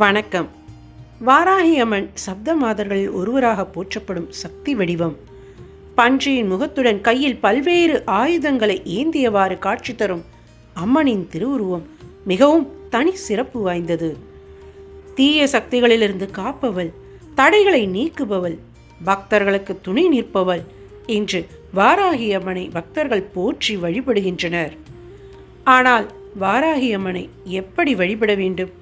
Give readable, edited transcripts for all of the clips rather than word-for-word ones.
வணக்கம். வாராகி அம்மன் சப்த மாதர்களில் ஒருவராக போற்றப்படும் சக்தி வடிவம். பன்றியின் முகத்துடன் கையில் பல்வேறு ஆயுதங்களை ஏந்தியவாறு காட்சி தரும் அம்மனின் திருவுருவம் மிகவும் தனி சிறப்பு வாய்ந்தது. தீய சக்திகளிலிருந்து காப்பவள், தடைகளை நீக்குபவள், பக்தர்களுக்கு துணை நிற்பவள் என்று வாராகி அம்மனை பக்தர்கள் போற்றி வழிபடுகின்றனர். ஆனால் வாராகி அம்மனை எப்படி வழிபட வேண்டும்,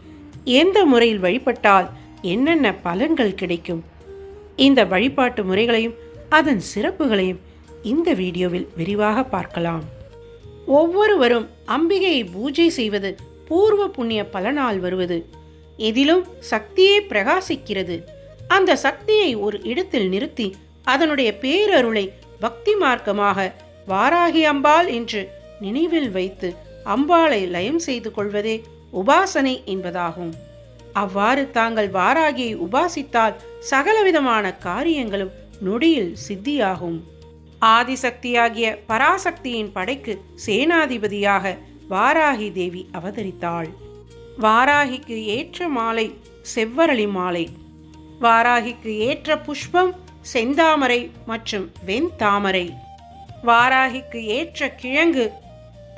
எந்த முறையில் வழிபட்டால் என்னென்ன பலன்கள் கிடைக்கும், இந்த வழிபாட்டு முறைகளையும் அதன் சிறப்புகளையும் இந்த வீடியோவில் விரிவாக பார்க்கலாம். ஒவ்வொருவரும் அம்பிகையை பூஜை செய்வது பூர்வ புண்ணிய பலனால் வருவது. எதிலும் சக்தியே பிரகாசிக்கிறது. அந்த சக்தியை ஒரு இடத்தில் நிறுத்தி அதனுடைய பேரருளை பக்தி மார்க்கமாக வாராகி அம்பாள் என்று நினைவில் வைத்து அம்பாளை லயம் செய்து கொள்வதே உபாசனை என்பதாகும். அவ்வாறு தாங்கள் வாராகியை உபாசித்தால் சகலவிதமான காரியங்களும் நொடியில் சித்தியாகும். ஆதிசக்தியாகிய பராசக்தியின் படைக்கு சேனாதிபதியாக வாராகி தேவி அவதரித்தாள். வாராகிக்கு ஏற்ற மாலை செவ்வரளி மாலை, வாராகிக்கு ஏற்ற புஷ்பம் செந்தாமரை மற்றும் வெண்தாமரை, வாராகிக்கு ஏற்ற கிழங்கு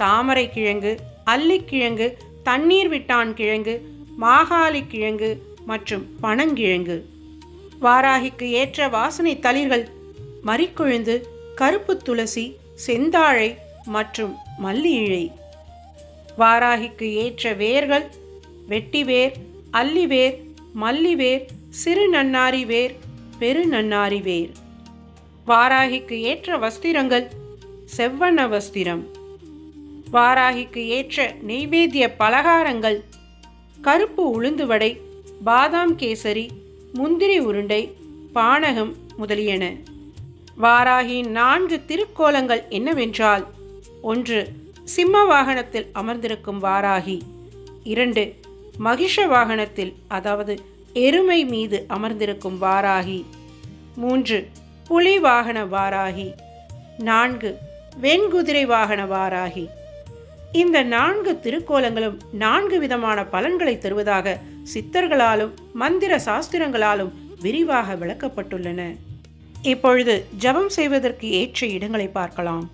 தாமரை கிழங்கு, அல்லிக்கிழங்கு, தண்ணீர் விட்டான் கிழங்கு, மாகாளி கிழங்கு மற்றும் பனங்கிழங்கு. வாராகிக்கு ஏற்ற வாசனை தளிர்கள் மரிக்கொழுந்து, கருப்பு துளசி, செந்தாழை மற்றும் மல்லி இழை. வாராகிக்கு ஏற்ற வேர்கள் வெட்டிவேர், அல்லிவேர், மல்லிவேர், சிறு நன்னாரி வேர், பெரு நன்னாரி வேர். வாராகிக்கு ஏற்ற வஸ்திரங்கள் செவ்வண்ண வஸ்திரம். வாராகிக்கு ஏற்ற நெய்வேத்திய பலகாரங்கள் கருப்பு உளுந்து வடை, பாதாம் கேசரி, முந்திரி உருண்டை, பானகம் முதலியன. வாராகியின் 4 திருக்கோலங்கள் என்னவென்றால்: 1. சிம்ம வாகனத்தில் அமர்ந்திருக்கும் வாராகி. 2. மகிஷ வாகனத்தில், அதாவது எருமை மீது அமர்ந்திருக்கும் வாராகி. 3. புலி வாகன வாராகி. 4. வெண்குதிரை வாகன வாராகி. இந்த 4 திருக்கோலங்களும் 4 விதமான பலன்களை தருவதாக சித்தர்களாலும் மந்திர சாஸ்திரங்களாலும் விரிவாக விளக்கப்பட்டுள்ளன. இப்பொழுது ஜபம் செய்வதற்கு ஏற்ற இடங்களை பார்க்கலாம்.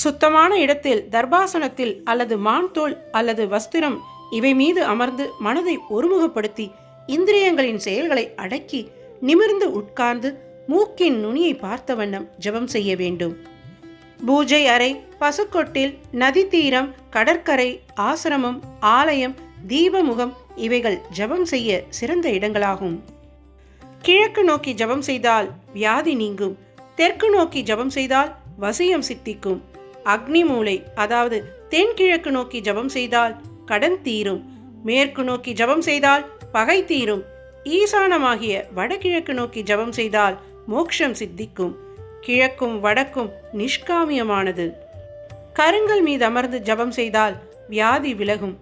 சுத்தமான இடத்தில், தர்பாசனத்தில் அல்லது மான்தோல் அல்லது வஸ்திரம் இவை மீது அமர்ந்து மனதை ஒருமுகப்படுத்தி இந்திரியங்களின் செயல்களை அடக்கி நிமிர்ந்து உட்கார்ந்து மூக்கின் நுனியை பார்த்த வண்ணம் ஜபம் செய்ய வேண்டும். பூஜை அறை, பசுக்கொட்டில், நதி தீரம், கடற்கரை, ஆசிரமம், ஆலயம், தீபமுகம் இவைகள் ஜபம் செய்ய சிறந்த இடங்களாகும். கிழக்கு நோக்கி ஜபம் செய்தால் வியாதி நீங்கும். தெற்கு நோக்கி ஜபம் செய்தால் வசியம் சித்திக்கும். அக்னி மூலை, அதாவது தென்கிழக்கு நோக்கி ஜபம் செய்தால் கடன் தீரும். மேற்கு நோக்கி ஜபம் செய்தால் பகை தீரும். ஈசானமாகிய வடகிழக்கு நோக்கி ஜபம் செய்தால் மோட்சம் சித்திக்கும். கிழக்கும் வடக்கும் நிஷ்காமியமானது. கருங்கல் மீது அமர்ந்து ஜபம் செய்தால் வியாதி விலகும்.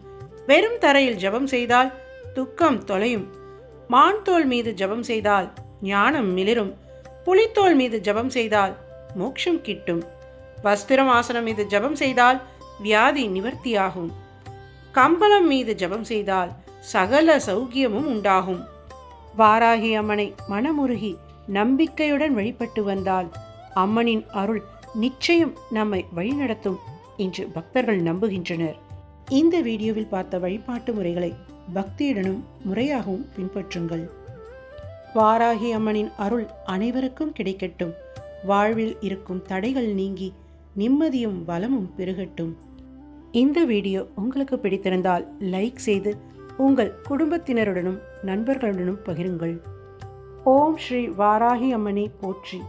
வெறும் தரையில் ஜபம் செய்தால் துக்கம் தொலையும். மான்தோல் மீது ஜபம் செய்தால் ஞானம் மிளிரும். புலித்தோல் மீது ஜபம் செய்தால் மோட்சம் கிட்டும். வஸ்திரம் ஆசனம் மீது ஜபம் செய்தால் வியாதி நிவர்த்தியாகும். கம்பளம் மீது ஜபம் செய்தால் சகல சௌக்கியமும் உண்டாகும். வாராகி அம்மனை மனமுருகி நம்பிக்கையுடன் வழிபட்டு வந்தால் அம்மனின் அருள் நிச்சயம் நம்மை வழிநடத்தும் என்று பக்தர்கள் நம்புகின்றனர். இந்த வீடியோவில் பார்த்த வழிபாட்டு முறைகளை பக்தியுடனும் முறையாகவும் பின்பற்றுங்கள். வாராகி அம்மனின் அருள் அனைவருக்கும் கிடைக்கட்டும். வாழ்வில் இருக்கும் தடைகள் நீங்கி நிம்மதியும் வளமும் பெருகட்டும். இந்த வீடியோ உங்களுக்கு பிடித்திருந்தால் லைக் செய்து உங்கள் குடும்பத்தினருடனும் நண்பர்களுடனும் பகிருங்கள். ஓம் ஸ்ரீ வாராகி அம்மனை போற்றி.